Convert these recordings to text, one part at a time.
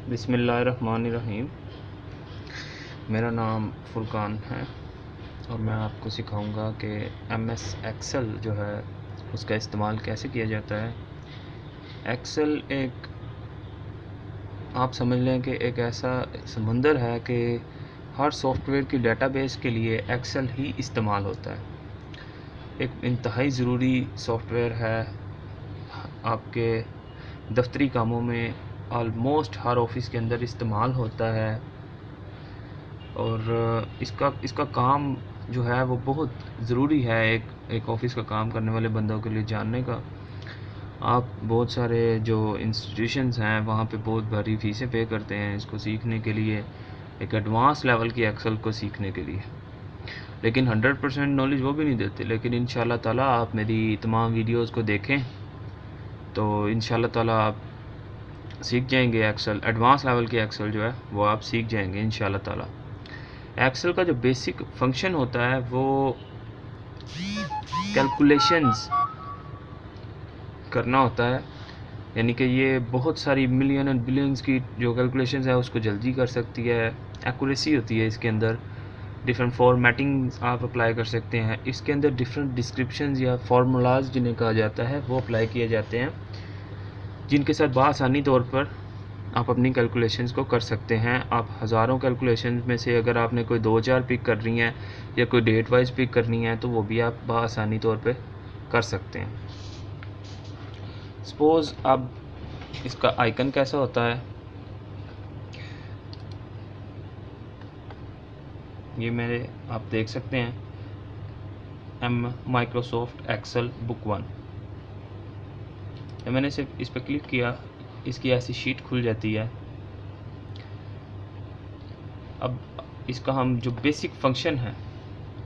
बिस्मिल्लाहिर्रहमानिर्रहीम। मेरा नाम फुरकान है और मैं आपको सिखाऊंगा कि MS एक्सेल जो है उसका इस्तेमाल कैसे किया जाता है। एक्सेल एक, आप समझ लें कि एक ऐसा समंदर है कि हर सॉफ्टवेयर की डेटाबेस के लिए एक्सेल ही इस्तेमाल होता है। एक इंतहाई ज़रूरी सॉफ्टवेयर है। आपके दफ्तरी कामों में ऑलमोस्ट हर ऑफिस के अंदर इस्तेमाल होता है और इसका काम जो है वो बहुत ज़रूरी है एक ऑफिस का काम करने वाले बंदों के लिए जानने का। आप बहुत सारे जो इंस्टीट्यूशंस हैं वहाँ पे बहुत भारी फ़ीसें पे करते हैं इसको सीखने के लिए, एक एडवांस लेवल की एक्सेल को सीखने के लिए, लेकिन 100% नॉलेज वो भी नहीं देते। लेकिन इंशाल्लाह ताला आप मेरी तमाम वीडियोज़ को देखें तो इंशाल्लाह ताला आप सीख जाएंगे। एक्सेल एडवांस लेवल की एक्सेल जो है वो आप सीख जाएंगे इंशाल्लाह ताला। एक्सेल का जो बेसिक फंक्शन होता है वो कैलकुलेशंस करना होता है, यानी कि ये बहुत सारी मिलियन एंड बिलियंस की जो कैलकुलेशंस है उसको जल्दी कर सकती है। एक्यूरेसी होती है इसके अंदर, डिफरेंट फॉर्मेटिंग आप अप्लाई कर सकते हैं। इसके अंदर डिफरेंट डिस्क्रिप्शंस या फार्मूलाज जिन्हें कहा जाता है वो अप्लाई किए जाते हैं, जिनके साथ बआसानी तौर पर आप अपनी कैलकुलेशंस को कर सकते हैं। आप हज़ारों कैलकुलेशंस में से अगर आपने कोई 2-4 पिक करनी है या कोई डेट वाइज पिक करनी है तो वो भी आप बआसानी तौर पे कर सकते हैं। सपोज़ अब इसका आइकन कैसा होता है, ये मेरे आप देख सकते हैं माइक्रोसॉफ्ट एक्सेल बुक 1। जब मैंने सिर्फ इस पर क्लिक किया इसकी ऐसी शीट खुल जाती है। अब इसका हम जो बेसिक फंक्शन है,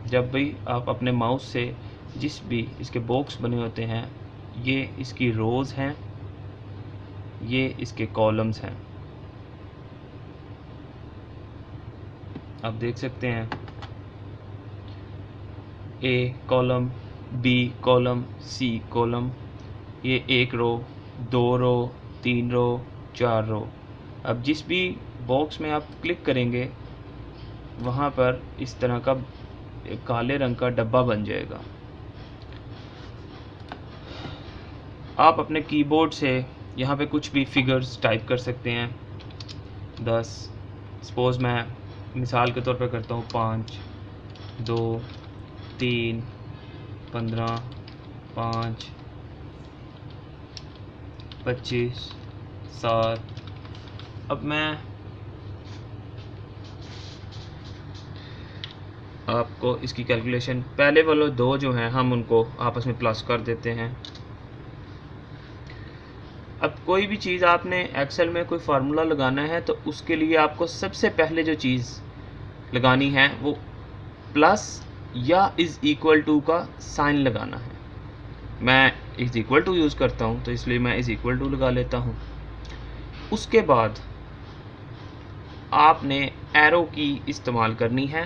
जब भी आप अपने माउस से जिस भी इसके बॉक्स बने होते हैं, ये इसकी रोज़ हैं, ये इसके कॉलम्स हैं। आप देख सकते हैं A column, B column, C column, ये 1 रो, 2 रो, 3 रो, 4 रो। अब जिस भी बॉक्स में आप क्लिक करेंगे वहाँ पर इस तरह का काले रंग का डब्बा बन जाएगा। आप अपने कीबोर्ड से यहाँ पे कुछ भी फिगर्स टाइप कर सकते हैं। 10, सपोज़ मैं मिसाल के तौर पे करता हूँ 5, 2, 3, 15, 5, 25, 7। अब मैं आपको इसकी कैलकुलेशन, पहले वाले 2 जो हैं हम उनको आपस में प्लस कर देते हैं। अब कोई भी चीज़ आपने एक्सेल में कोई फार्मूला लगाना है तो उसके लिए आपको सबसे पहले जो चीज़ लगानी है वो प्लस या इज़ इक्वल टू का साइन लगाना है। मैं इज़ इक्वल टू यूज़ करता हूँ तो इसलिए मैं इज़ इक्वल टू लगा लेता हूँ। उसके बाद आपने एरो की इस्तेमाल करनी है।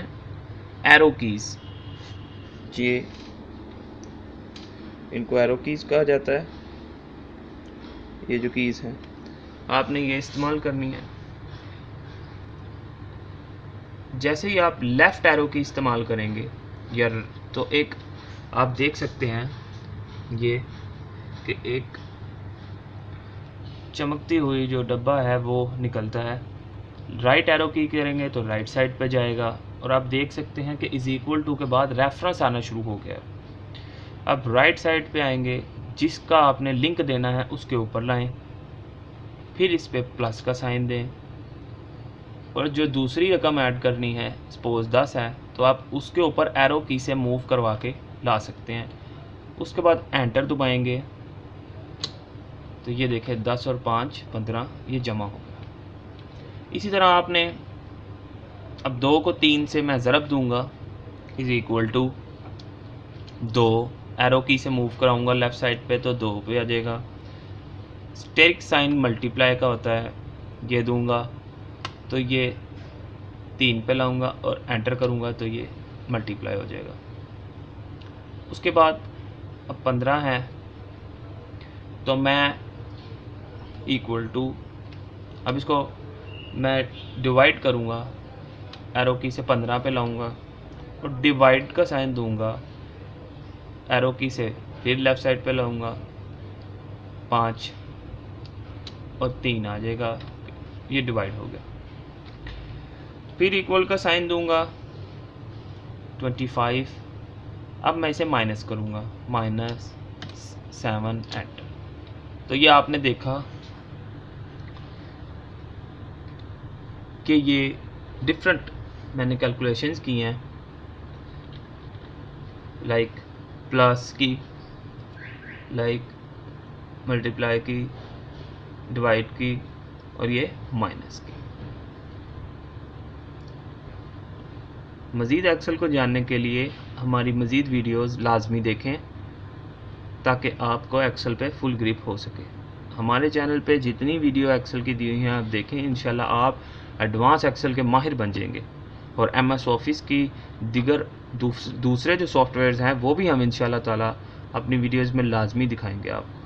एरो कीज़, ये इनको एरो कीज़ कहा जाता है। ये जो कीज़ हैं आपने ये इस्तेमाल करनी है। जैसे ही आप लेफ़्ट एरो की इस्तेमाल करेंगे या तो एक आप देख सकते हैं ये कि एक चमकती हुई जो डब्बा है वो निकलता है। राइट एरो की करेंगे तो राइट साइड पे जाएगा और आप देख सकते हैं कि इज़ इक्वल टू के बाद रेफरेंस आना शुरू हो गया। अब राइट साइड पे आएंगे, जिसका आपने लिंक देना है उसके ऊपर लाएं, फिर इस पे प्लस का साइन दें और जो दूसरी रकम ऐड करनी है, सपोज़ 10 है, तो आप उसके ऊपर एरो की से मूव करवा के ला सकते हैं। उसके बाद एंटर दबाएंगे तो ये देखें 10 और 5 15 ये जमा हो गया। इसी तरह आपने अब 2 को 3 से मैं ज़रब दूंगा, इज़ इक्वल टू 2, एरो की से मूव कराऊंगा लेफ़्ट साइड पे तो 2 पे आ जाएगा। स्टेरिक साइन मल्टीप्लाई का होता है, ये दूंगा तो ये 3 पे लाऊंगा और एंटर करूंगा तो ये मल्टीप्लाई हो जाएगा। उसके बाद अब 15 है तो मैं इक्वल टू, अब इसको मैं डिवाइड करूँगा, एरो की से 15 पे लाऊंगा और डिवाइड का साइन दूंगा, एरो की से फिर लेफ़्ट साइड पे लाऊंगा, 5 और 3 आ जाएगा, ये डिवाइड हो गया। फिर इक्वल का साइन दूंगा, 25। अब मैं इसे माइनस करूंगा, -7 एंटर। तो ये आपने देखा कि ये डिफरेंट मैंने कैलकुलेशंस की हैं, लाइक प्लस की, लाइक मल्टीप्लाई की, डिवाइड की और ये माइनस की। मज़ीद एक्सेल को जानने के लिए हमारी मज़ीद वीडियोस लाजमी देखें ताकि आपको एक्सेल पे फुल ग्रिप हो सके। हमारे चैनल पे जितनी वीडियो एक्सेल की दी हुई हैं आप देखें, इंशाल्लाह आप एडवांस एक्सेल के माहिर बन जाएंगे। और MS ऑफिस की दिगर दूसरे जो सॉफ्टवेयर्स हैं वो भी हम इंशाल्लाह ताला अपनी वीडियोस में लाजमी दिखाएंगे आपको।